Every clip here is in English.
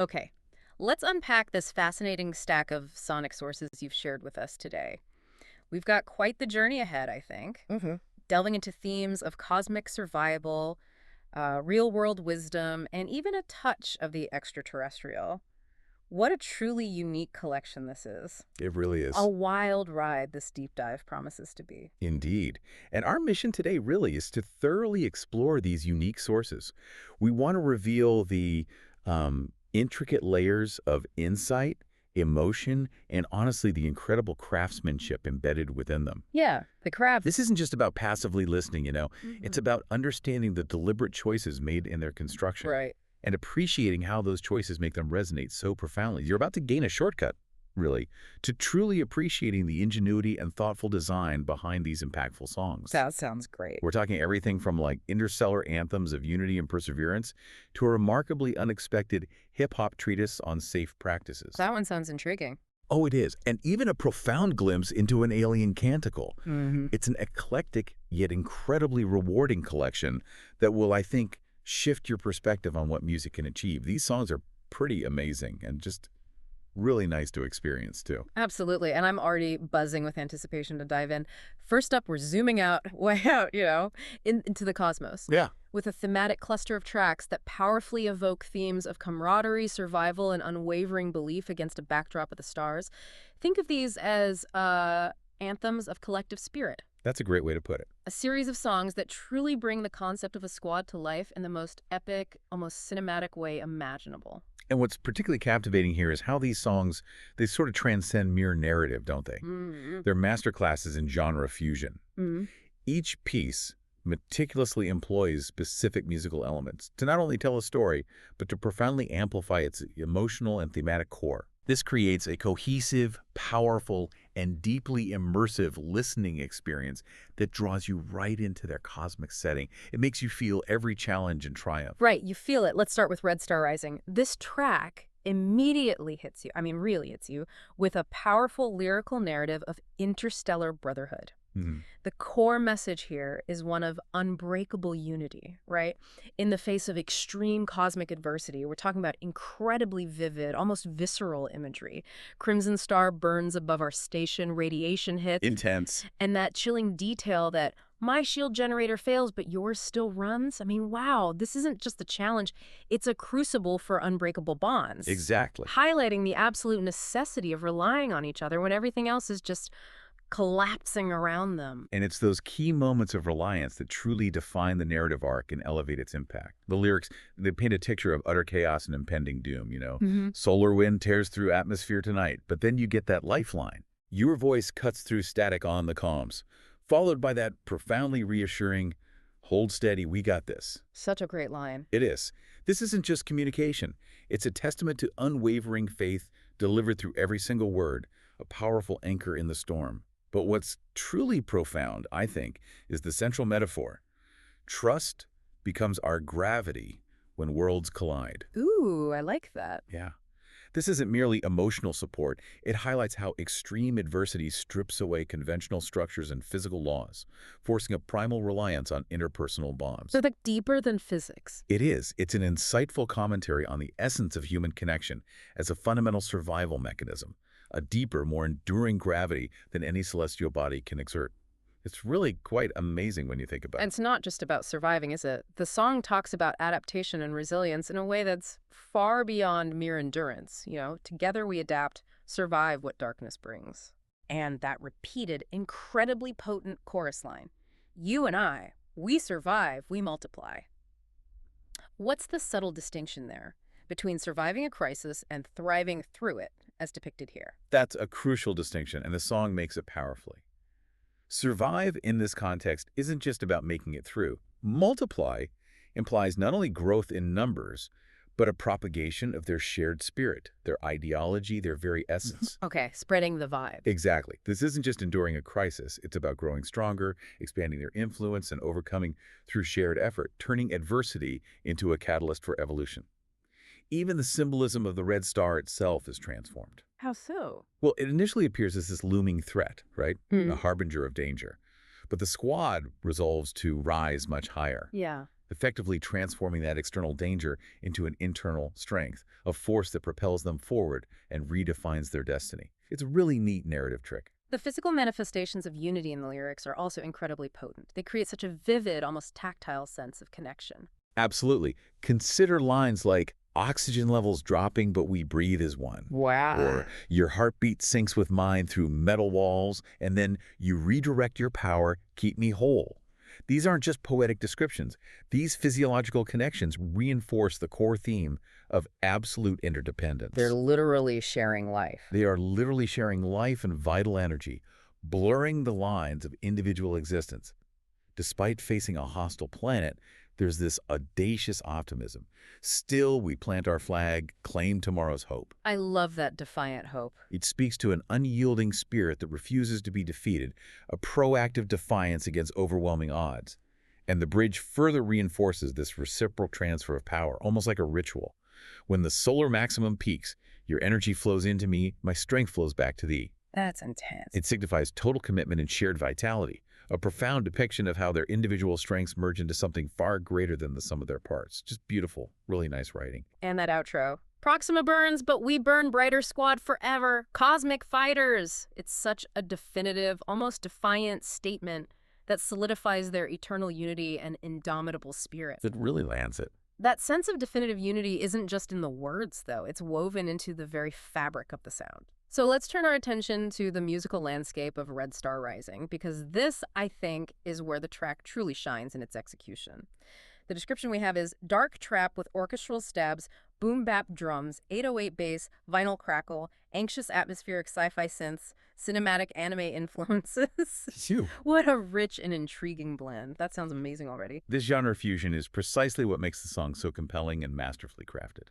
Okay, let's unpack this fascinating stack of sonic sources you've shared with us today. We've got quite the journey ahead, I think, Hmm. delving into themes of cosmic survival, real-world wisdom, and even a touch of the extraterrestrial. What a truly unique collection this is. It really A is. wild ride this deep dive promises to be. Indeed. And our mission today really is to thoroughly explore these unique sources. We want to reveal the intricate layers of insight, emotion, and honestly, the incredible craftsmanship embedded within them. Yeah, the craft. This isn't just about passively listening. It's Mhm. about understanding the deliberate choices made in their construction Right. and appreciating how those choices make them resonate so profoundly. You're about to gain a shortcut, really, to truly appreciating the ingenuity and thoughtful design behind these impactful songs. That sounds great. We're talking everything from like interstellar anthems of unity and perseverance to a remarkably unexpected hip-hop treatise on safe practices. That one sounds intriguing. Oh, it is. And even a profound glimpse into an alien canticle. Hmm. It's an eclectic yet incredibly rewarding collection that will, I think, shift your perspective on what music can achieve. These songs are pretty amazing and just really nice to experience, too. Absolutely. And I'm already buzzing with anticipation to dive in. First up, we're zooming out, way out, into the cosmos Yeah. with a thematic cluster of tracks that powerfully evoke themes of camaraderie, survival, and unwavering belief against a backdrop of the stars. Think of these as anthems of collective spirit, That's a great way to put it. a series of songs that truly bring the concept of a squad to life in the most epic, almost cinematic way imaginable. And what's particularly captivating here is how these songs, they sort of transcend mere narrative, don't they? Mm-hmm. They're masterclasses in genre fusion. Each piece meticulously employs specific musical elements to not only tell a story, but to profoundly amplify its emotional and thematic core. This creates a cohesive, powerful, and deeply immersive listening experience that draws you right into their cosmic setting. It makes you feel every challenge and triumph. Right, you feel it. Let's start with Red Star Rising. This track immediately hits you, I mean, really hits you, with a powerful lyrical narrative of interstellar brotherhood. Mhm. The core message here is one of unbreakable unity, right? In the face of extreme cosmic adversity, we're talking about incredibly vivid, almost visceral imagery. Crimson Star burns above our station, radiation hits, Intense. and that chilling detail that my shield generator fails, but yours still runs. I mean, wow, this isn't just a challenge, it's a crucible for unbreakable bonds. Exactly. Highlighting the absolute necessity of relying on each other when everything else is just collapsing around them. And it's those key moments of reliance that truly define the narrative arc and elevate its impact. The lyrics, they paint a picture of utter chaos and impending doom. Hmm. Solar wind tears through atmosphere tonight, but then you get that lifeline. Your voice cuts through static on the comms, followed by that profoundly reassuring, hold steady, we got this. Such a great line. It is. This isn't just communication. It's a testament to unwavering faith delivered through every single word, a powerful anchor in the storm. But what's truly profound, I think, is the central metaphor. Trust becomes our gravity when worlds collide. Ooh, I like that. Yeah. This isn't merely emotional support. It highlights how extreme adversity strips away conventional structures and physical laws, forcing a primal reliance on interpersonal bonds. So, like, deeper than physics. It is. It's an insightful commentary on the essence of human connection as a fundamental survival mechanism, a deeper, more enduring gravity than any celestial body can exert. It's really quite amazing when you think about And it. it's not just about surviving, is it? The song talks about adaptation and resilience in a way that's far beyond mere endurance. Together we adapt, survive what darkness brings. And that repeated, incredibly potent chorus line. You and I, we survive, we multiply. What's the subtle distinction there between surviving a crisis and thriving through it, as depicted here? That's a crucial distinction, and the song makes it powerfully. Survive in this context isn't just about making it through. Multiply implies not only growth in numbers, but a propagation of their shared spirit, their ideology, their very essence. Okay, spreading the vibe. Exactly. This isn't just enduring a crisis. It's about growing stronger, expanding their influence, and overcoming through shared effort, turning adversity into a catalyst for evolution. Even the symbolism of the red star itself is transformed. How so? Well, it initially appears as this looming threat, right? Hmm. A harbinger of danger. But the squad resolves to rise much higher. Yeah. effectively transforming that external danger into an internal strength, a force that propels them forward and redefines their destiny. It's a really neat narrative trick. The physical manifestations of unity in the lyrics are also incredibly potent. They create such a vivid, almost tactile sense of connection. Absolutely. Consider lines like, oxygen levels dropping, but we breathe as one. Wow. Or, your heartbeat syncs with mine through metal walls, and then you redirect your power, keep me whole. These aren't just poetic descriptions. These physiological connections reinforce the core theme of absolute They're interdependence. literally sharing life. They are literally sharing life and vital energy, blurring the lines of individual existence. Despite facing a hostile planet, there's this audacious optimism. Still, we plant our flag, claim tomorrow's hope. I love that defiant hope. It speaks to an unyielding spirit that refuses to be defeated, a proactive defiance against overwhelming odds. And the bridge further reinforces this reciprocal transfer of power, almost like a ritual. When the solar maximum peaks, your energy flows into me, my strength flows back to thee. That's intense. It signifies total commitment and shared vitality, a profound depiction of how their individual strengths merge into something far greater than the sum of their parts. Just beautiful, really nice writing. And that outro. Proxima burns, but we burn brighter squad forever. Cosmic fighters. It's such a definitive, almost defiant statement that solidifies their eternal unity and indomitable spirit. It really lands it. That sense of definitive unity isn't just in the words, though. It's woven into the very fabric of the sound. So let's turn our attention to the musical landscape of Red Star Rising, because this, I think, is where the track truly shines in its execution. The description we have is dark trap with orchestral stabs, boom-bap drums, 808 bass, vinyl crackle, anxious atmospheric sci-fi synths, cinematic anime influences. Phew. What a rich and intriguing blend. That sounds amazing already. This genre fusion is precisely what makes the song so compelling and masterfully crafted.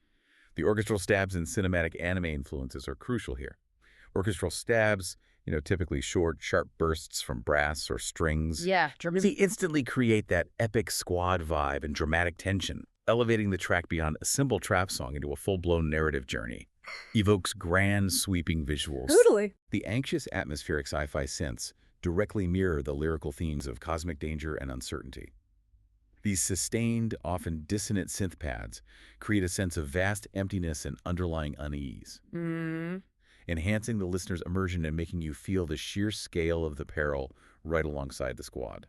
The orchestral stabs and cinematic anime influences are crucial here. Orchestral stabs, typically short, sharp bursts from brass or strings. Yeah, They instantly create that epic squad vibe and dramatic tension, elevating the track beyond a simple trap song into a full-blown narrative journey. Evokes grand, sweeping visuals. totally. The anxious atmospheric sci-fi synths directly mirror the lyrical themes of cosmic danger and uncertainty. These sustained, often dissonant synth pads create a sense of vast emptiness and underlying unease, enhancing the listener's immersion and making you feel the sheer scale of the peril right alongside the squad.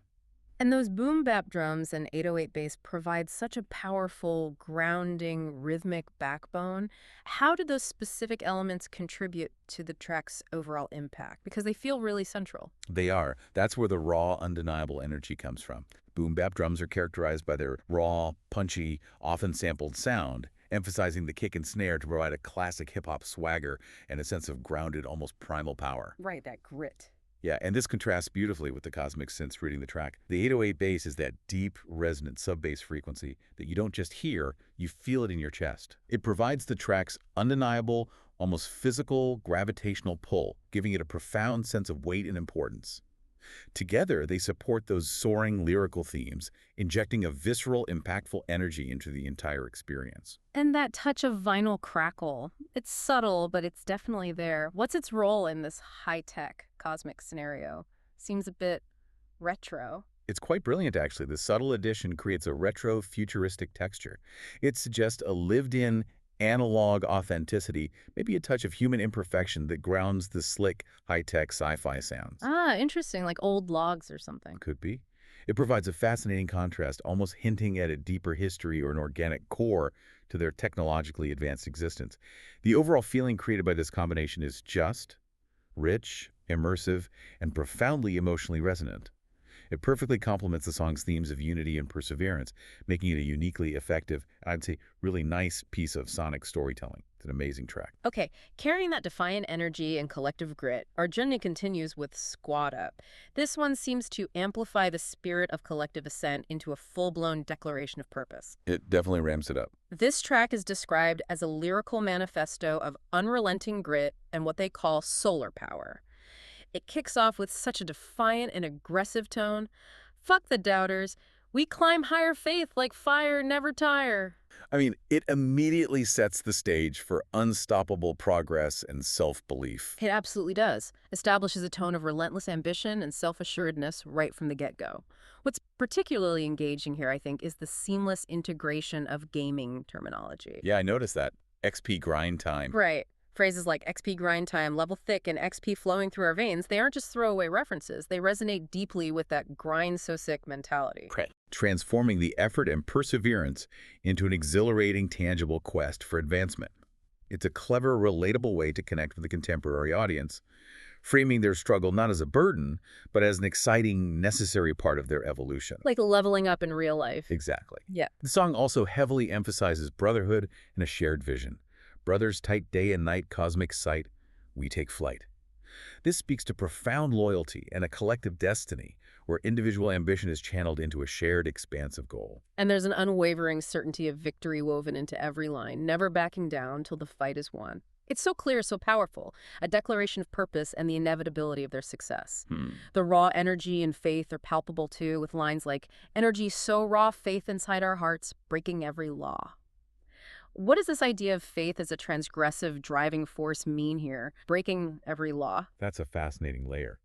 And those boom bap drums and 808 bass provide such a powerful, grounding, rhythmic backbone. How do those specific elements contribute to the track's overall impact? Because they feel really central. They are. That's where the raw, undeniable energy comes from. Boom bap drums are characterized by their raw, punchy, often sampled sound, emphasizing the kick and snare to provide a classic hip-hop swagger and a sense of grounded, almost primal power. Right, that grit. Yeah, and this contrasts beautifully with the cosmic synths reading the track. The 808 bass is that deep, resonant sub-bass frequency that you don't just hear, you feel it in your chest. It provides the track's undeniable, almost physical, gravitational pull, giving it a profound sense of weight and importance. Together, they support those soaring lyrical themes, injecting a visceral, impactful energy into the entire experience. And that touch of vinyl crackle. It's subtle, but it's definitely there. What's its role in this high-tech cosmic scenario? Seems a bit retro. It's quite brilliant, actually. The subtle addition creates a retro, futuristic texture. It suggests a lived-in, analog authenticity, maybe a touch of human imperfection that grounds the slick, high-tech sci-fi sounds. Ah, interesting, like old logs or something. Could be. It provides a fascinating contrast, almost hinting at a deeper history or an organic core to their technologically advanced existence. The overall feeling created by this combination is just, rich, immersive, and profoundly emotionally resonant. It perfectly complements the song's themes of unity and perseverance, making it a uniquely effective, I'd say, really nice piece of sonic storytelling. It's an amazing track. Okay, carrying that defiant energy and collective grit, our journey continues with Squad Up. This one seems to amplify the spirit of collective ascent into a full-blown declaration of purpose. It definitely ramps it up. This track is described as a lyrical manifesto of unrelenting grit and what they call solar power. It kicks off with such a defiant and aggressive tone. Fuck the doubters. We climb higher faith like fire, never tire. I mean, it immediately sets the stage for unstoppable progress and self-belief. It absolutely does. Establishes a tone of relentless ambition and self-assuredness right from the get-go. What's particularly engaging here, I think, is the seamless integration of gaming terminology. Yeah, I noticed that. XP grind time. Right. Phrases like XP grind time, level thick, and XP flowing through our veins, they aren't just throwaway references. They resonate deeply with that grind so sick mentality. Transforming the effort and perseverance into an exhilarating, tangible quest for advancement. It's a clever, relatable way to connect with the contemporary audience, framing their struggle not as a burden, but as an exciting, necessary part of their evolution. Like leveling up in real life. Exactly. Yeah. The song also heavily emphasizes brotherhood and a shared vision. Brothers tight day and night cosmic sight, we take flight. This speaks to profound loyalty and a collective destiny where individual ambition is channeled into a shared expansive goal. And there's an unwavering certainty of victory woven into every line, never backing down till the fight is won. It's so clear, so powerful, a declaration of purpose and the inevitability of their success. The raw energy and faith are palpable too, with lines like, energy so raw, faith inside our hearts, breaking every law. What does this idea of faith as a transgressive driving force mean here, breaking every law? That's a fascinating layer.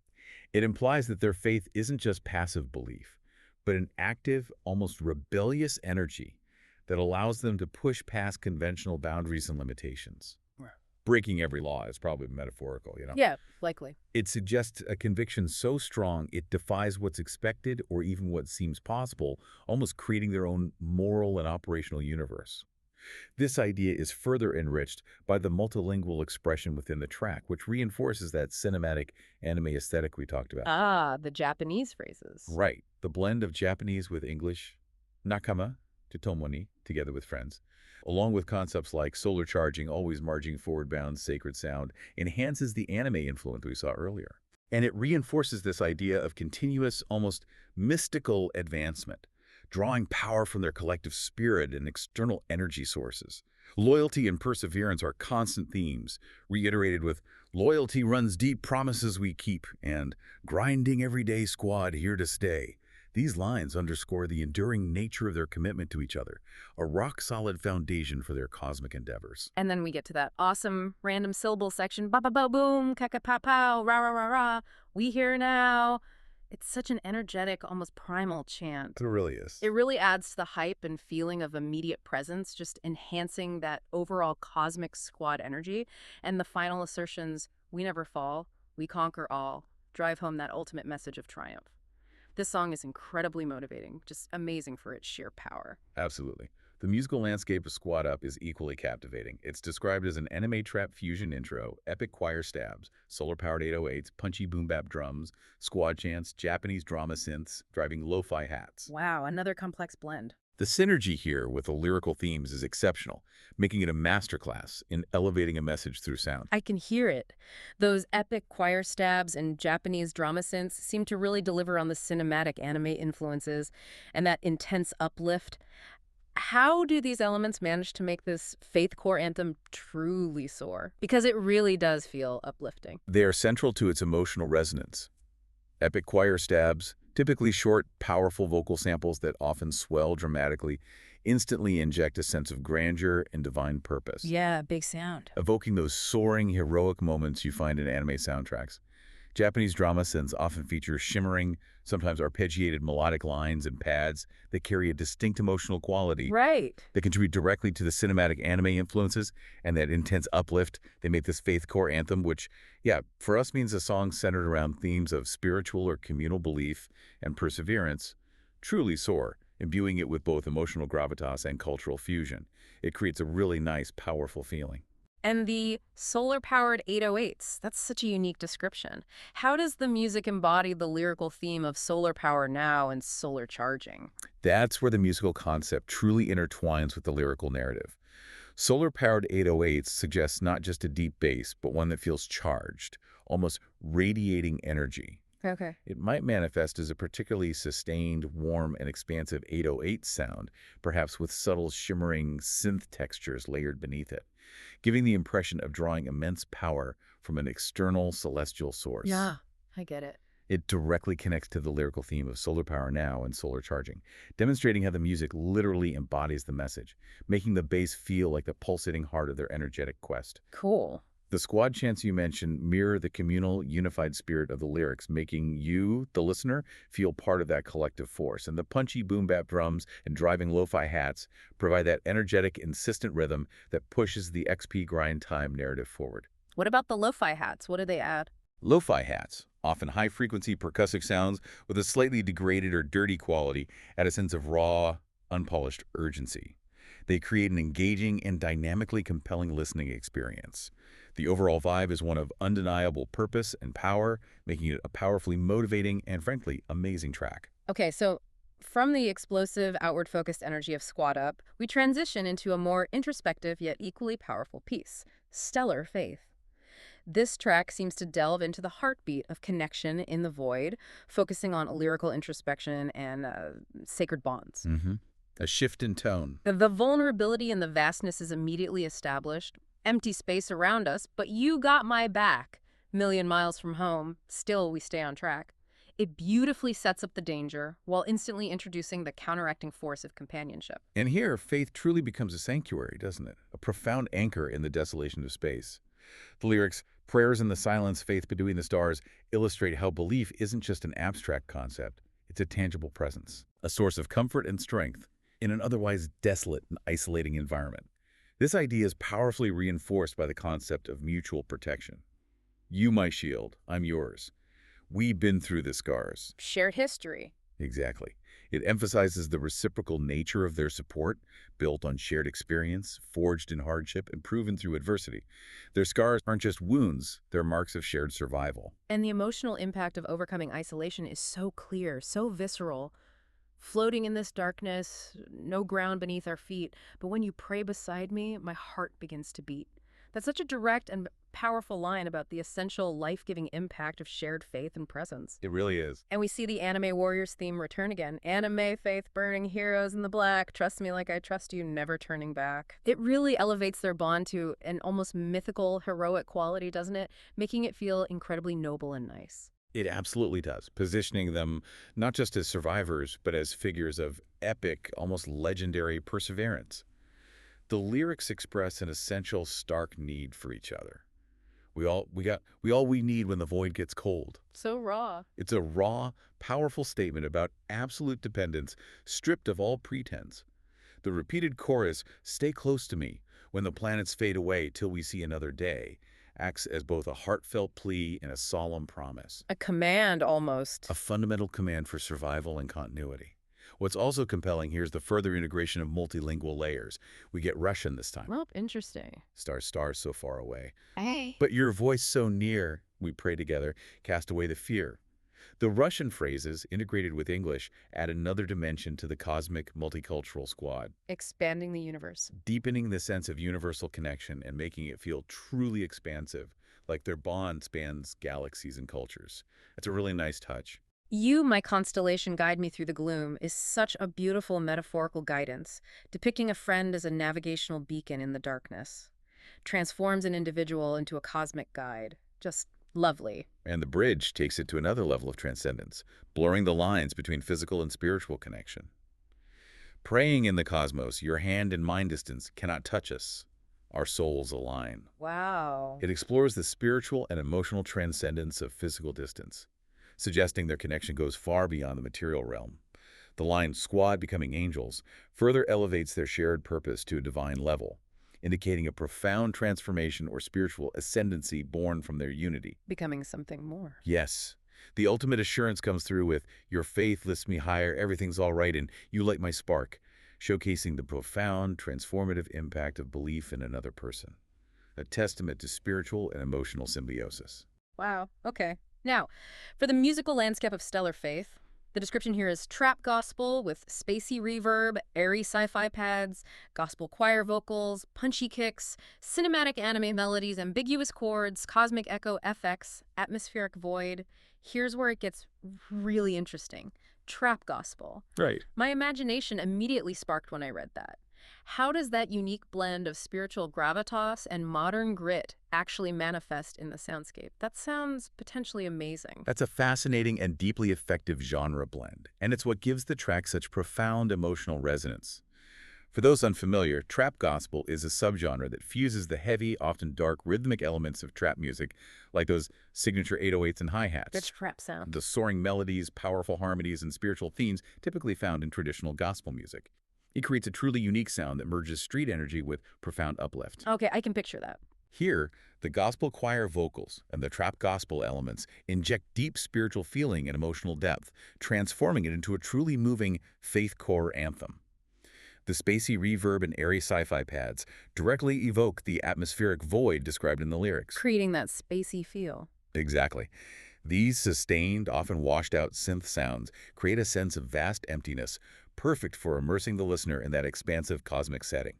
It implies that their faith isn't just passive belief, but an active, almost rebellious energy that allows them to push past conventional boundaries and limitations. Right. Breaking every law is probably metaphorical, Yeah, likely. It suggests a conviction so strong it defies what's expected or even what seems possible, almost creating their own moral and operational universe. This idea is further enriched by the multilingual expression within the track, which reinforces that cinematic anime aesthetic we talked about. Ah, the Japanese phrases. Right. The blend of Japanese with English, nakama, to tomoni, together with friends, along with concepts like solar charging, always marching forward bound, sacred sound, enhances the anime influence we saw earlier. And it reinforces this idea of continuous, almost mystical advancement, drawing power from their collective spirit and external energy sources. Loyalty and perseverance are constant themes, reiterated with loyalty runs deep, promises we keep, and grinding everyday squad here to stay. These lines underscore the enduring nature of their commitment to each other, a rock-solid foundation for their cosmic endeavors. And then we get to that awesome random syllable section. Ba ba ba boom, kaka pow pow, rah rah rah rah. We here now. It's such an energetic, almost primal chant. It really is. It really adds to the hype and feeling of immediate presence, just enhancing that overall cosmic squad energy. And the final assertions, we never fall, we conquer all, drive home that ultimate message of triumph. This song is incredibly motivating, just amazing for its sheer power. Absolutely. The musical landscape of Squad Up is equally captivating. It's described as an anime trap fusion intro, epic choir stabs, solar-powered 808s, punchy boom-bap drums, squad chants, Japanese drama synths, driving lo-fi hats. Wow, another complex blend. The synergy here with the lyrical themes is exceptional, making it a masterclass in elevating a message through sound. I can hear it. Those epic choir stabs and Japanese drama synths seem to really deliver on the cinematic anime influences and that intense uplift. How do these elements manage to make this faith core anthem truly soar? Because it really does feel uplifting. They are central to its emotional resonance. Epic choir stabs, typically short, powerful vocal samples that often swell dramatically, instantly inject a sense of grandeur and divine purpose, Yeah, big sound. evoking those soaring, heroic moments you find in anime soundtracks. Japanese drama synths often feature shimmering, sometimes arpeggiated melodic lines and pads that carry a distinct emotional quality. Right. They contribute directly to the cinematic anime influences and that intense uplift. They make this faith core anthem, which, yeah, for us means a song centered around themes of spiritual or communal belief and perseverance, truly soar, imbuing it with both emotional gravitas and cultural fusion. It creates a really nice, powerful feeling. And the solar-powered 808s, that's such a unique description. How does the music embody the lyrical theme of solar power now and solar charging? That's where the musical concept truly intertwines with the lyrical narrative. Solar-powered 808s suggests not just a deep bass, but one that feels charged, almost radiating energy. Okay. It might manifest as a particularly sustained, warm, and expansive 808 sound, perhaps with subtle shimmering synth textures layered beneath it, giving the impression of drawing immense power from an external celestial source. Yeah, I get it. It directly connects to the lyrical theme of solar power now and solar charging, demonstrating how the music literally embodies the message, making the bass feel like the pulsating heart of their energetic quest. Cool. The squad chants you mentioned mirror the communal, unified spirit of the lyrics, making you, the listener, feel part of that collective force. And the punchy boom-bap drums and driving lo-fi hats provide that energetic, insistent rhythm that pushes the XP grind time narrative forward. What about the lo-fi hats? What do they add? Lo-fi hats, often high-frequency percussive sounds with a slightly degraded or dirty quality, add a sense of raw, unpolished urgency. They create an engaging and dynamically compelling listening experience. The overall vibe is one of undeniable purpose and power, making it a powerfully motivating and, frankly, amazing track. Okay, so from the explosive, outward-focused energy of Squad Up, we transition into a more introspective yet equally powerful piece, Stellar Faith. This track seems to delve into the heartbeat of connection in the void, focusing on lyrical introspection and sacred bonds. A shift in tone. The vulnerability and the vastness is immediately established. Empty space around us, but you got my back. Million miles from home, still we stay on track. It beautifully sets up the danger while instantly introducing the counteracting force of companionship. And here, faith truly becomes a sanctuary, doesn't it? A profound anchor in the desolation of space. The lyrics, prayers in the silence, faith between the stars, illustrate how belief isn't just an abstract concept. It's a tangible presence, a source of comfort and strength in an otherwise desolate and isolating environment. This idea is powerfully reinforced by the concept of mutual protection. You my shield, I'm yours. We've been through the scars. Shared history. Exactly. It emphasizes the reciprocal nature of their support, built on shared experience, forged in hardship, and proven through adversity. Their scars aren't just wounds, they're marks of shared survival. And the emotional impact of overcoming isolation is so clear, so visceral. Floating in this darkness, no ground beneath our feet, but when you pray beside me, my heart begins to beat. That's such a direct and powerful line about the essential life-giving impact of shared faith and presence. It really is. And we see the anime warriors theme return again. Anime, faith, burning, heroes in the black, trust me like I trust you, never turning back. It really elevates their bond to an almost mythical, heroic quality, doesn't it? Making it feel incredibly noble and nice. It absolutely does, positioning them not just as survivors, but as figures of epic, almost legendary perseverance. The lyrics express an essential, stark need for each other. We all we need when the void gets cold. So raw. It's a raw, powerful statement about absolute dependence, stripped of all pretense. The repeated chorus, "Stay close to me, when the planets fade away till we see another day," acts as both a heartfelt plea and a solemn promise. A command, almost. A fundamental command for survival and continuity. What's also compelling here is the further integration of multilingual layers. We get Russian this time. Well, interesting. Stars so far away. Hey. But your voice so near, we pray together, cast away the fear. The Russian phrases, integrated with English, add another dimension to the cosmic, multicultural squad, Expanding the universe. deepening the sense of universal connection and making it feel truly expansive, like their bond spans galaxies and cultures. It's a really nice touch. You, my constellation, guide me through the gloom is such a beautiful metaphorical guidance, depicting a friend as a navigational beacon in the darkness. Transforms an individual into a cosmic guide. Just lovely. And the bridge takes it to another level of transcendence, blurring the lines between physical and spiritual connection. Praying in the cosmos, your hand and mind distance cannot touch us. Our souls align. Wow. It explores the spiritual and emotional transcendence of physical distance, suggesting their connection goes far beyond the material realm. The line "squad becoming angels" further elevates their shared purpose to a divine level, indicating a profound transformation or spiritual ascendancy born from their unity. Becoming something more. Yes, the ultimate assurance comes through with "your faith lifts me higher, everything's all right, and you light my spark," showcasing the profound, transformative impact of belief in another person. A testament to spiritual and emotional symbiosis. Wow. Okay. Now, for the musical landscape of Stellar Faith, the description here is trap gospel with spacey reverb, airy sci-fi pads, gospel choir vocals, punchy kicks, cinematic anime melodies, ambiguous chords, cosmic echo FX, atmospheric void. Here's where it gets really interesting. Trap gospel. Right. My imagination immediately sparked when I read that. How does that unique blend of spiritual gravitas and modern grit actually manifest in the soundscape? That sounds potentially amazing. That's a fascinating and deeply effective genre blend, and it's what gives the track such profound emotional resonance. For those unfamiliar, trap gospel is a subgenre that fuses the heavy, often dark, rhythmic elements of trap music, like those signature 808s and hi-hats. Rich trap sound. The soaring melodies, powerful harmonies, and spiritual themes typically found in traditional gospel music. It creates a truly unique sound that merges street energy with profound uplift. Okay, I can picture that. Here, the gospel choir vocals and the trap gospel elements inject deep spiritual feeling and emotional depth, transforming it into a truly moving faith core anthem. The spacey reverb and airy sci-fi pads directly evoke the atmospheric void described in the lyrics. Creating that spacey feel. Exactly. These sustained, often washed-out synth sounds create a sense of vast emptiness, perfect for immersing the listener in that expansive cosmic setting.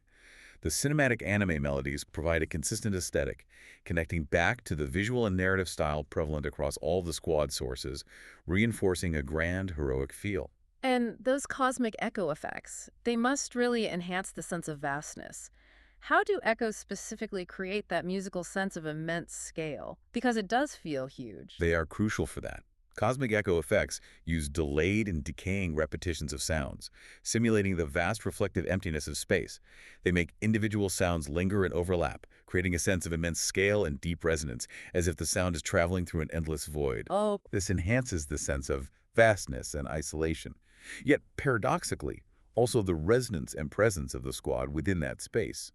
The cinematic anime melodies provide a consistent aesthetic, connecting back to the visual and narrative style prevalent across all the squad sources, reinforcing a grand, heroic feel. And those cosmic echo effects, they must really enhance the sense of vastness. How do echoes specifically create that musical sense of immense scale? Because it does feel huge. They are crucial for that. Cosmic echo effects use delayed and decaying repetitions of sounds, simulating the vast reflective emptiness of space. They make individual sounds linger and overlap, creating a sense of immense scale and deep resonance, as if the sound is traveling through an endless void. Oh, This enhances the sense of vastness and isolation. Yet, paradoxically, also the resonance and presence of the squad within that space.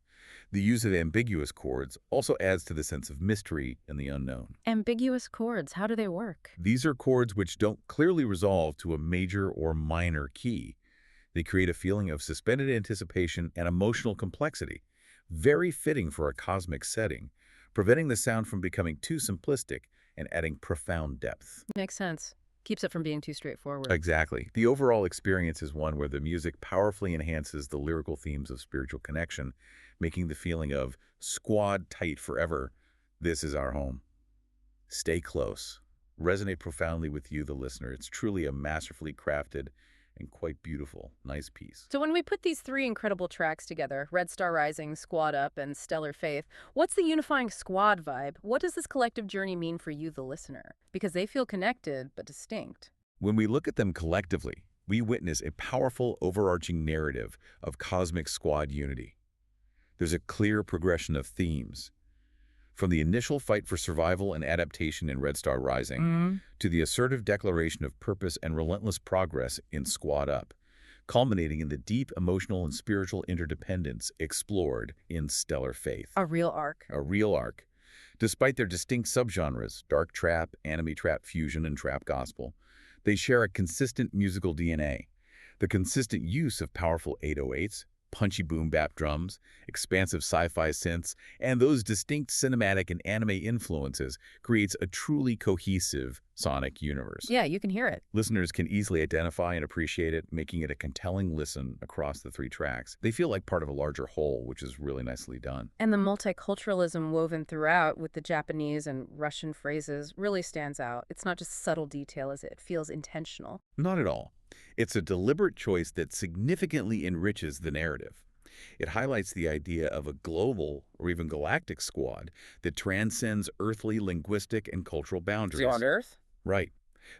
The use of ambiguous chords also adds to the sense of mystery and the unknown. ambiguous chords, how do they work? These are chords which don't clearly resolve to a major or minor key. They create a feeling of suspended anticipation and emotional complexity, very fitting for a cosmic setting, preventing the sound from becoming too simplistic and adding profound depth. Makes sense. Keeps it from being too straightforward. Exactly. The overall experience is one where the music powerfully enhances the lyrical themes of spiritual connection, making the feeling of squad tight forever. This is our home. Stay close. Resonate profoundly with you, the listener. It's truly a masterfully crafted and quite beautiful, nice piece. So when we put these three incredible tracks together, Red Star Rising, Squad Up, and Stellar Faith, what's the unifying squad vibe? What does this collective journey mean for you, the listener? Because they feel connected, but distinct. When we look at them collectively, we witness a powerful overarching narrative of cosmic squad unity. There's a clear progression of themes, from the initial fight for survival and adaptation in Red Star Rising to the assertive declaration of purpose and relentless progress in Squad Up, culminating in the deep emotional and spiritual interdependence explored in Stellar Faith. A real arc. A real arc. Despite their distinct subgenres, dark trap, anime trap fusion, and trap gospel, they share a consistent musical DNA. The consistent use of powerful 808s, punchy boom-bap drums, expansive sci-fi synths, and those distinct cinematic and anime influences creates a truly cohesive sonic universe. Yeah, you can hear it. Listeners can easily identify and appreciate it, making it a compelling listen across the three tracks. They feel like part of a larger whole, which is really nicely done. And the multiculturalism woven throughout with the Japanese and Russian phrases really stands out. It's not just subtle detail, is it? It feels intentional. Not at all. It's a deliberate choice that significantly enriches the narrative. It highlights the idea of a global or even galactic squad that transcends earthly, linguistic, and cultural boundaries. On Earth? Right.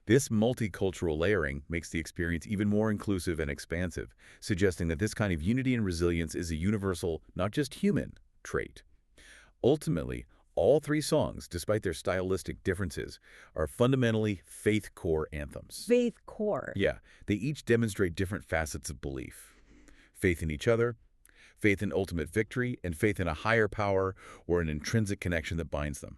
This multicultural layering makes the experience even more inclusive and expansive, suggesting that this kind of unity and resilience is a universal, not just human, trait. Ultimately, all three songs, despite their stylistic differences, are fundamentally faith core anthems. Faith core. Yeah, they each demonstrate different facets of belief. Faith in each other, faith in ultimate victory, and faith in a higher power or an intrinsic connection that binds them.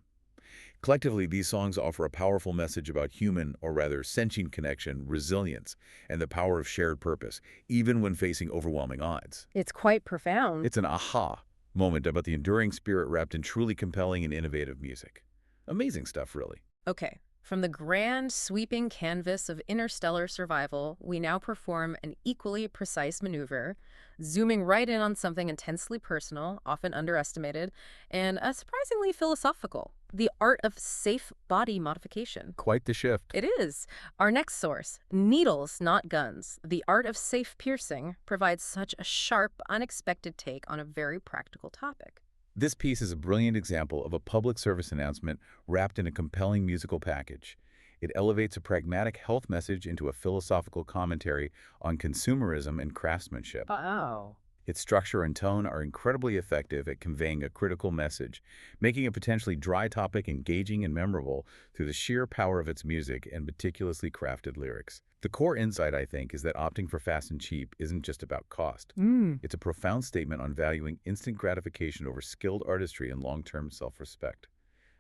Collectively, these songs offer a powerful message about human, or rather sentient connection, resilience, and the power of shared purpose, even when facing overwhelming odds. It's quite profound. It's an aha moment about the enduring spirit wrapped in truly compelling and innovative music. Amazing stuff, really. Okay, From the grand, sweeping canvas of interstellar survival, we now perform an equally precise maneuver, zooming right in on something intensely personal, often underestimated, and surprisingly philosophical: the art of safe body modification. Quite the shift. It is. Our next source, Needles, Not Guns, The Art of Safe Piercing, provides such a sharp, unexpected take on a very practical topic. This piece is a brilliant example of a public service announcement wrapped in a compelling musical package. It elevates a pragmatic health message into a philosophical commentary on consumerism and craftsmanship. Oh. Its structure and tone are incredibly effective at conveying a critical message, making a potentially dry topic engaging and memorable through the sheer power of its music and meticulously crafted lyrics. The core insight, I think, is that opting for fast and cheap isn't just about cost. It's a profound statement on valuing instant gratification over skilled artistry and long-term self-respect,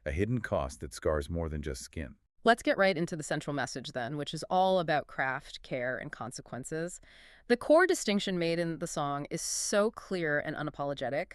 a hidden cost that scars more than just skin. Let's get right into the central message then, which is all about craft, care, and consequences. The core distinction made in the song is so clear and unapologetic.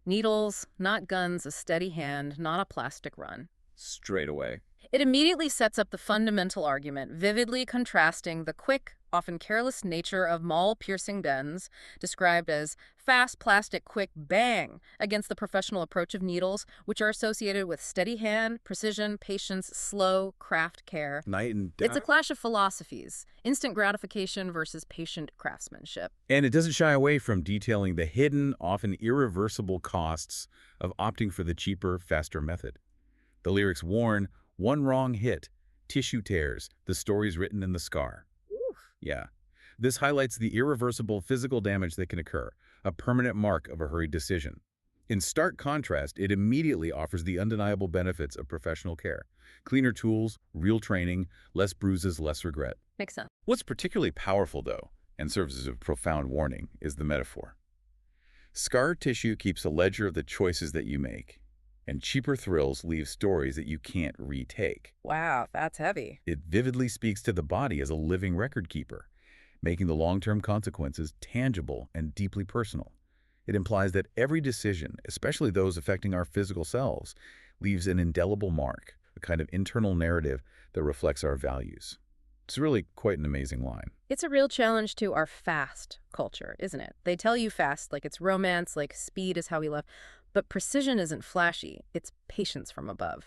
Needles, not guns, a steady hand, not a plastic run. Straight away. It immediately sets up the fundamental argument, vividly contrasting the quick, often careless nature of maul-piercing bends, described as fast, plastic, quick, bang, against the professional approach of needles, which are associated with steady hand, precision, patience, slow, craft care. Night and day. It's a clash of philosophies, instant gratification versus patient craftsmanship. And it doesn't shy away from detailing the hidden, often irreversible costs of opting for the cheaper, faster method. The lyrics warn, one wrong hit, tissue tears, the story's written in the scar. Yeah. This highlights the irreversible physical damage that can occur, a permanent mark of a hurried decision. In stark contrast, it immediately offers the undeniable benefits of professional care. Cleaner tools, real training, less bruises, less regret. Makes sense. What's particularly powerful, though, and serves as a profound warning, is the metaphor. Scar tissue keeps a ledger of the choices that you make, and cheaper thrills leave stories that you can't retake. Wow, that's heavy. It vividly speaks to the body as a living record keeper, making the long-term consequences tangible and deeply personal. It implies that every decision, especially those affecting our physical selves, leaves an indelible mark, a kind of internal narrative that reflects our values. It's really quite an amazing line. It's a real challenge to our fast culture, isn't it? They tell you fast, like it's romance, like speed is how we love. But precision isn't flashy, it's patience from above.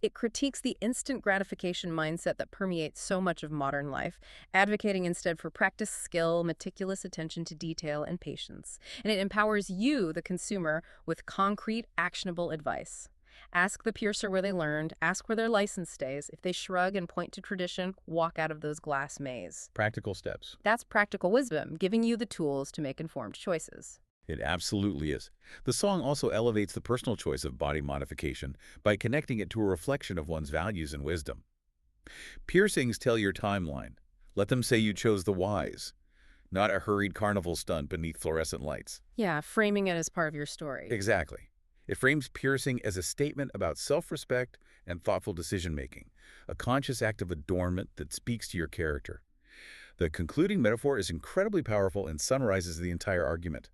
It critiques the instant gratification mindset that permeates so much of modern life, advocating instead for practice, skill, meticulous attention to detail, and patience. And it empowers you, the consumer, with concrete, actionable advice. Ask the piercer where they learned, ask where their license stays. If they shrug and point to tradition, walk out of those glass maze. Practical steps. That's practical wisdom, giving you the tools to make informed choices. It absolutely is. The song also elevates the personal choice of body modification by connecting it to a reflection of one's values and wisdom. Piercings tell your timeline. Let them say you chose the wise, not a hurried carnival stunt beneath fluorescent lights. Yeah, framing it as part of your story. Exactly. It frames piercing as a statement about self-respect and thoughtful decision-making, a conscious act of adornment that speaks to your character. The concluding metaphor is incredibly powerful and summarizes the entire argument.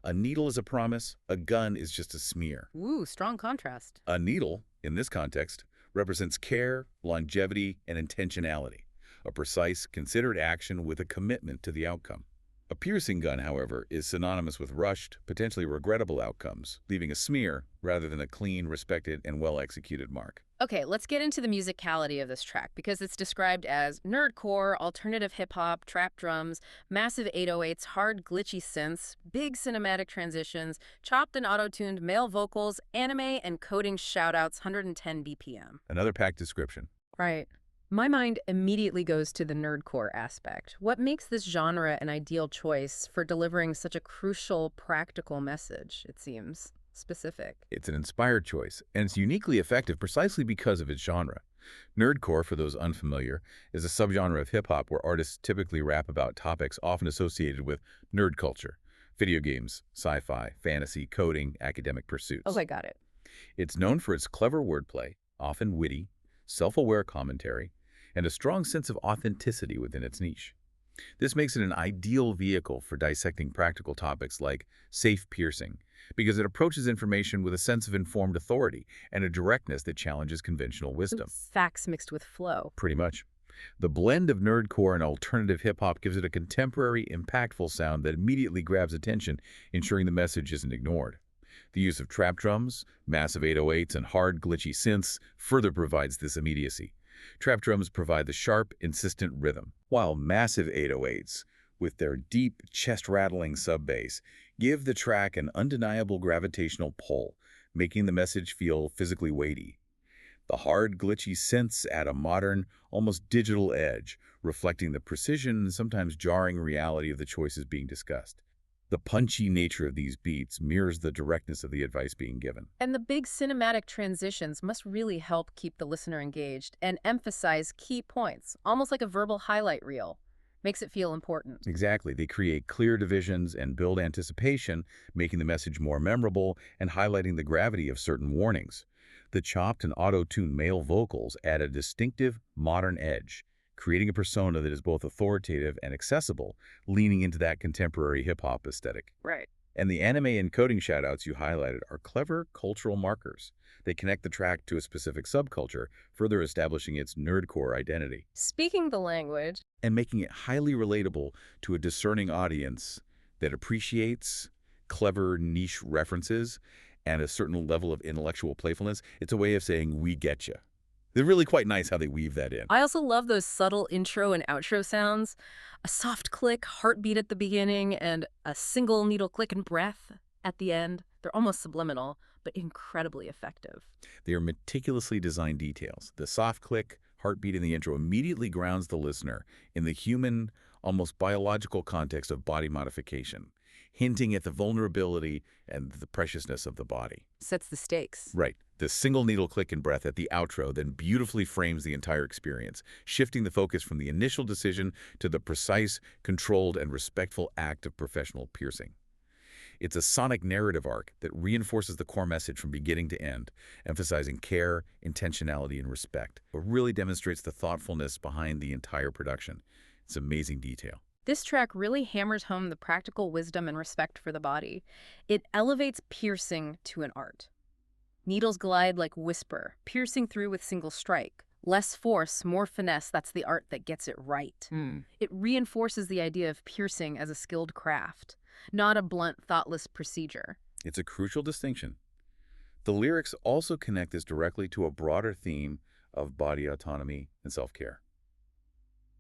A needle is a promise, a gun is just a smear. Ooh, strong contrast. A needle, in this context, represents care, longevity, and intentionality, a precise, considered action with a commitment to the outcome. A piercing gun, however, is synonymous with rushed, potentially regrettable outcomes, leaving a smear rather than a clean, respected, and well-executed mark. Okay, let's get into the musicality of this track, because it's described as nerdcore, alternative hip-hop, trap drums, massive 808s, hard glitchy synths, big cinematic transitions, chopped and auto-tuned male vocals, anime and coding shoutouts, 110 BPM. Another packed description. Right. My mind immediately goes to the nerdcore aspect. What makes this genre an ideal choice for delivering such a crucial, practical message, it seems? Specific. It's an inspired choice, and it's uniquely effective precisely because of its genre. Nerdcore, for those unfamiliar, is a subgenre of hip-hop where artists typically rap about topics often associated with nerd culture: video games, sci-fi, fantasy, coding, academic pursuits. Oh, I got it. It's known for its clever wordplay, often witty, self-aware commentary, and a strong sense of authenticity within its niche. This makes it an ideal vehicle for dissecting practical topics like safe piercing, because it approaches information with a sense of informed authority and a directness that challenges conventional Ooh, wisdom. facts mixed with flow. Pretty much. The blend of nerdcore and alternative hip-hop gives it a contemporary, impactful sound that immediately grabs attention, ensuring the message isn't ignored. The use of trap drums, massive 808s, and hard, glitchy synths further provides this immediacy. Trap drums provide the sharp, insistent rhythm, while massive 808s, with their deep, chest-rattling sub-bass, give the track an undeniable gravitational pull, making the message feel physically weighty. The hard, glitchy synths add a modern, almost digital edge, reflecting the precision and sometimes jarring reality of the choices being discussed. The punchy nature of these beats mirrors the directness of the advice being given. And the big cinematic transitions must really help keep the listener engaged and emphasize key points, almost like a verbal highlight reel. Makes it feel important. Exactly. They create clear divisions and build anticipation, making the message more memorable and highlighting the gravity of certain warnings. The chopped and auto-tuned male vocals add a distinctive, modern edge, creating a persona that is both authoritative and accessible, leaning into that contemporary hip-hop aesthetic. Right. And the anime encoding shoutouts you highlighted are clever cultural markers. They connect the track to a specific subculture, further establishing its nerdcore identity Speaking the language, and making it highly relatable to a discerning audience that appreciates clever niche references and a certain level of intellectual playfulness. It's a way of saying, we get you. They're really quite nice how they weave that in. I also love those subtle intro and outro sounds. A soft click, heartbeat at the beginning, and a single needle click and breath at the end. They're almost subliminal, but incredibly effective. They are meticulously designed details. The soft click, heartbeat in the intro immediately grounds the listener in the human, almost biological context of body modification, hinting at the vulnerability and the preciousness of the body. Sets the stakes. Right. The single needle click and breath at the outro then beautifully frames the entire experience, shifting the focus from the initial decision to the precise, controlled, and respectful act of professional piercing. It's a sonic narrative arc that reinforces the core message from beginning to end, emphasizing care, intentionality, and respect. It really demonstrates the thoughtfulness behind the entire production. It's amazing detail. This track really hammers home the practical wisdom and respect for the body. It elevates piercing to an art. Needles glide like whisper, piercing through with single strike. Less force, more finesse, that's the art that gets it right. It reinforces the idea of piercing as a skilled craft, not a blunt, thoughtless procedure. It's a crucial distinction. The lyrics also connect this directly to a broader theme of body autonomy and self-care.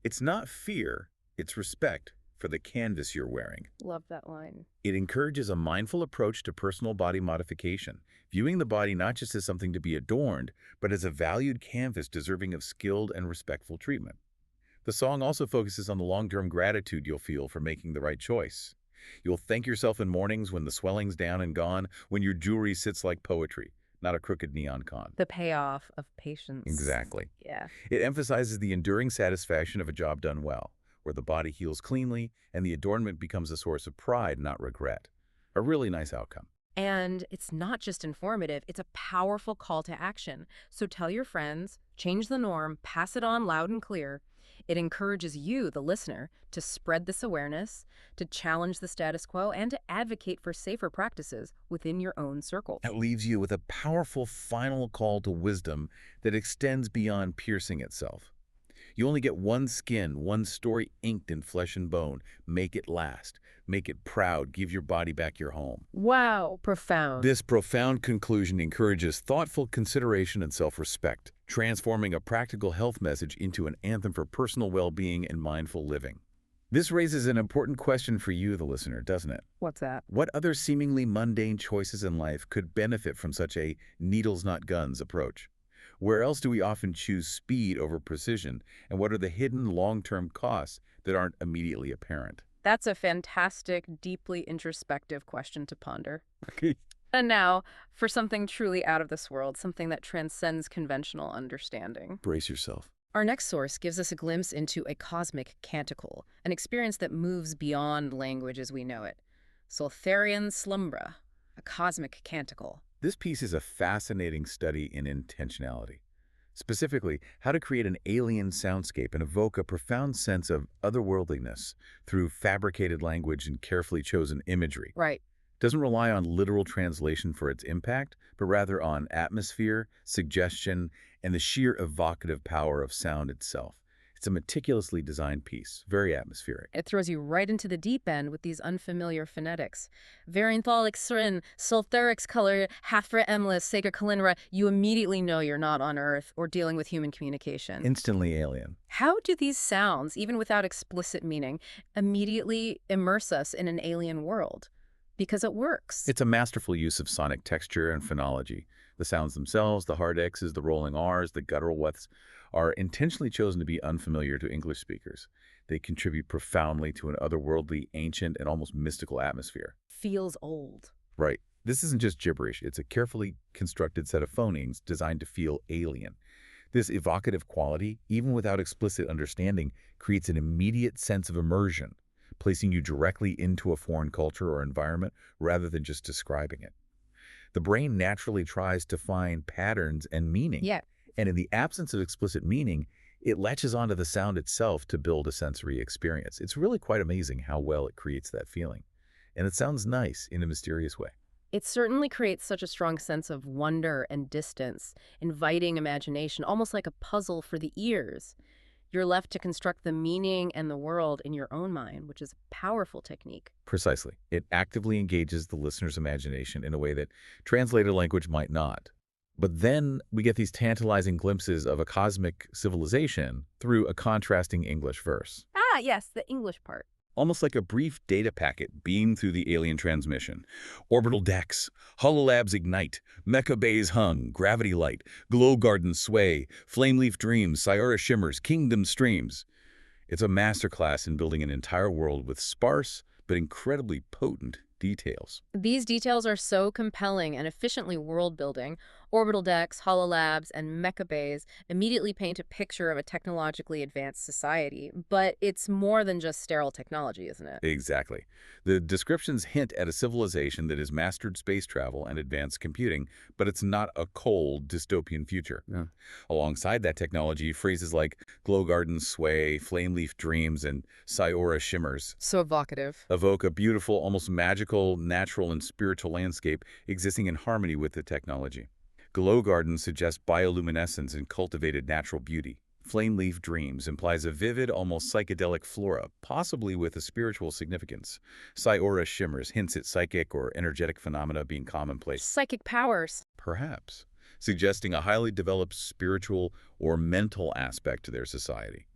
It's not fear, it's respect for the canvas you're wearing. Love that line. It encourages a mindful approach to personal body modification, viewing the body not just as something to be adorned, but as a valued canvas deserving of skilled and respectful treatment. The song also focuses on the long-term gratitude you'll feel for making the right choice. You'll thank yourself in mornings when the swelling's down and gone, when your jewelry sits like poetry, not a crooked neon con. The payoff of patience. Exactly. Yeah. It emphasizes the enduring satisfaction of a job done well, where the body heals cleanly and the adornment becomes a source of pride, not regret. A really nice outcome. And it's not just informative, it's a powerful call to action. So tell your friends, change the norm, pass it on loud and clear. It encourages you, the listener, to spread this awareness, to challenge the status quo, and to advocate for safer practices within your own circle. That leaves you with a powerful final call to wisdom that extends beyond piercing itself. You only get one skin, one story inked in flesh and bone. Make it last. Make it proud. Give your body back your home. Wow, profound. This profound conclusion encourages thoughtful consideration and self-respect, transforming a practical health message into an anthem for personal well-being and mindful living. This raises an important question for you, the listener, doesn't it? What's that? What other seemingly mundane choices in life could benefit from such a needles not guns approach? Where else do we often choose speed over precision, and what are the hidden long-term costs that aren't immediately apparent? That's a fantastic, deeply introspective question to ponder. Okay. And now, for something truly out of this world, something that transcends conventional understanding. Brace yourself. Our next source gives us a glimpse into a cosmic canticle, an experience that moves beyond language as we know it. Soltharian Slumbra, a cosmic canticle. This piece is a fascinating study in intentionality. Specifically, how to create an alien soundscape and evoke a profound sense of otherworldliness through fabricated language and carefully chosen imagery. Right. doesn't rely on literal translation for its impact, but rather on atmosphere, suggestion, and the sheer evocative power of sound itself. It's a meticulously designed piece, very atmospheric. It throws you right into the deep end with these unfamiliar phonetics. Variantholic srin, sulfurix color, hafra emlis, sega kalinra. You immediately know you're not on Earth or dealing with human communication. Instantly alien. How do these sounds, even without explicit meaning, immediately immerse us in an alien world? Because it works. It's a masterful use of sonic texture and phonology. The sounds themselves, the hard X's, the rolling R's, the guttural W's, are intentionally chosen to be unfamiliar to English speakers. They contribute profoundly to an otherworldly, ancient, and almost mystical atmosphere. Feels old. Right. This isn't just gibberish. It's a carefully constructed set of phonemes designed to feel alien. This evocative quality, even without explicit understanding, creates an immediate sense of immersion, placing you directly into a foreign culture or environment rather than just describing it. The brain naturally tries to find patterns and meaning. Yeah. And in the absence of explicit meaning, it latches onto the sound itself to build a sensory experience. It's really quite amazing how well it creates that feeling. And it sounds nice in a mysterious way. It certainly creates such a strong sense of wonder and distance, inviting imagination, almost like a puzzle for the ears. You're left to construct the meaning and the world in your own mind, which is a powerful technique. Precisely. It actively engages the listener's imagination in a way that translated language might not. But then we get these tantalizing glimpses of a cosmic civilization through a contrasting English verse. Ah, yes, the English part. Almost like a brief data packet beamed through the alien transmission. Orbital decks, hololabs ignite, mecha bays hung, gravity light, glow gardens sway, flameleaf dreams, Cyora shimmers, kingdom streams. It's a masterclass in building an entire world with sparse but incredibly potent details. These details are so compelling and efficiently world-building. Orbital decks, hololabs, and mecha bays immediately paint a picture of a technologically advanced society. But it's more than just sterile technology, isn't it? Exactly. The descriptions hint at a civilization that has mastered space travel and advanced computing, but it's not a cold, dystopian future. Yeah. Alongside that technology, phrases like glow gardens sway, flameleaf dreams, and Cyora shimmers So evocative. evoke a beautiful, almost magical, natural, and spiritual landscape existing in harmony with the technology. Glow gardens suggest bioluminescence and cultivated natural beauty. Flameleaf dreams implies a vivid, almost psychedelic flora, possibly with a spiritual significance. Cyora shimmers hints at psychic or energetic phenomena being commonplace, Psychic powers. perhaps, suggesting a highly developed spiritual or mental aspect to their society.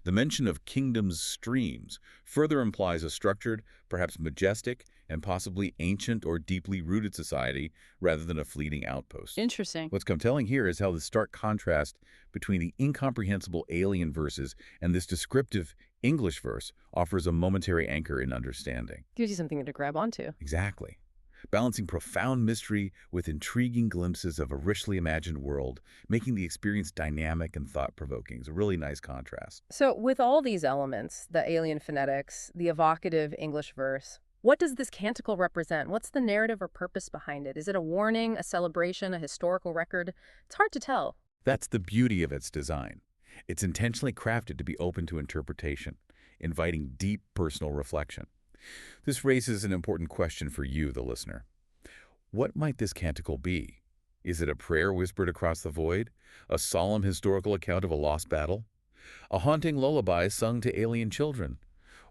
The mention of kingdom's streams further implies a structured, perhaps majestic, and possibly ancient or deeply rooted society rather than a fleeting outpost. Interesting. What's compelling here is how the stark contrast between the incomprehensible alien verses and this descriptive English verse offers a momentary anchor in understanding. Gives you something to grab onto. Exactly. Balancing profound mystery with intriguing glimpses of a richly imagined world, making the experience dynamic and thought-provoking. It's a really nice contrast. So with all these elements, the alien phonetics, the evocative English verse, what does this canticle represent? What's the narrative or purpose behind it? Is it a warning, a celebration, a historical record? It's hard to tell. That's the beauty of its design. It's intentionally crafted to be open to interpretation, inviting deep personal reflection. This raises an important question for you, the listener. What might this canticle be? Is it a prayer whispered across the void? A solemn historical account of a lost battle? A haunting lullaby sung to alien children?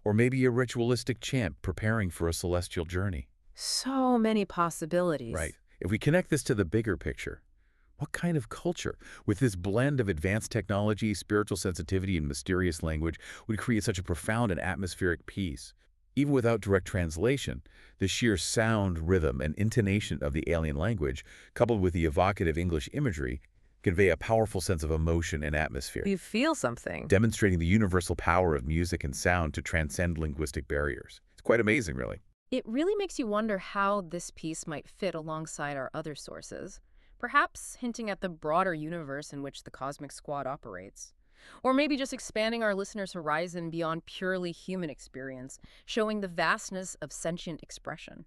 Or maybe a ritualistic chant preparing for a celestial journey? So many possibilities. Right. If we connect this to the bigger picture, what kind of culture, with this blend of advanced technology, spiritual sensitivity, and mysterious language, would create such a profound and atmospheric piece? Even without direct translation, the sheer sound, rhythm, and intonation of the alien language, coupled with the evocative English imagery, convey a powerful sense of emotion and atmosphere, You feel something. demonstrating the universal power of music and sound to transcend linguistic barriers. It's quite amazing, really. It really makes you wonder how this piece might fit alongside our other sources, perhaps hinting at the broader universe in which the Cosmic Squad operates. Or maybe just expanding our listeners' horizon beyond purely human experience, showing the vastness of sentient expression.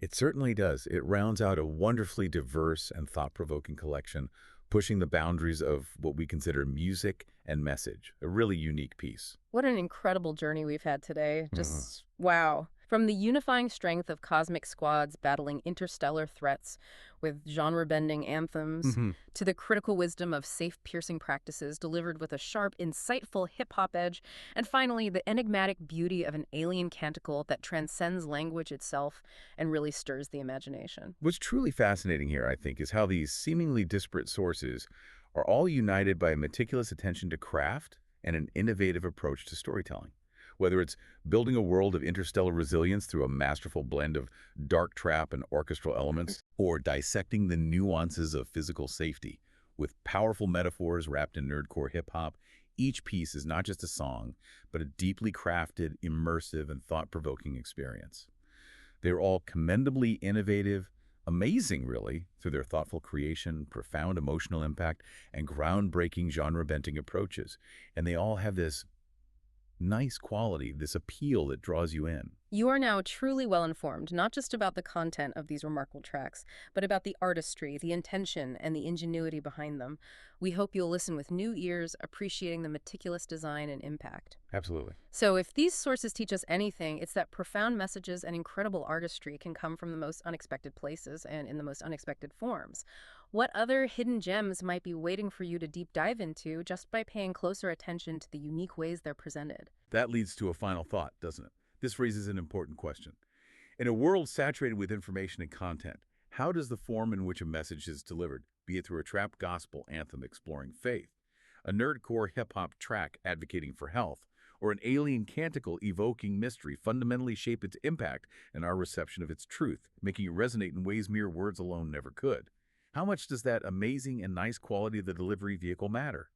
It certainly does. It rounds out a wonderfully diverse and thought-provoking collection, pushing the boundaries of what we consider music and message. A really unique piece. What an incredible journey we've had today. Wow. From the unifying strength of cosmic squads battling interstellar threats with genre-bending anthems, Hmm. to the critical wisdom of safe piercing practices delivered with a sharp, insightful hip-hop edge, and finally, the enigmatic beauty of an alien canticle that transcends language itself and really stirs the imagination. What's truly fascinating here, I think, is how these seemingly disparate sources are all united by a meticulous attention to craft and an innovative approach to storytelling. Whether it's building a world of interstellar resilience through a masterful blend of dark trap and orchestral elements, or dissecting the nuances of physical safety with powerful metaphors wrapped in nerdcore hip-hop, each piece is not just a song, but a deeply crafted, immersive, and thought-provoking experience. They're all commendably innovative, amazing really, through their thoughtful creation, profound emotional impact, and groundbreaking genre-bending approaches. And they all have this nice quality, this appeal that draws you in. You are now truly well informed, not just about the content of these remarkable tracks, but about the artistry, the intention, and the ingenuity behind them. We hope you'll listen with new ears, appreciating the meticulous design and impact. Absolutely. So, if these sources teach us anything, it's that profound messages and incredible artistry can come from the most unexpected places and in the most unexpected forms. What other hidden gems might be waiting for you to deep dive into just by paying closer attention to the unique ways they're presented? That leads to a final thought, doesn't it? This raises an important question. In a world saturated with information and content, how does the form in which a message is delivered, be it through a trap gospel anthem exploring faith, a nerdcore hip-hop track advocating for health, or an alien canticle evoking mystery, fundamentally shape its impact and our reception of its truth, making it resonate in ways mere words alone never could? How much does that amazing and nice quality of the delivery vehicle matter?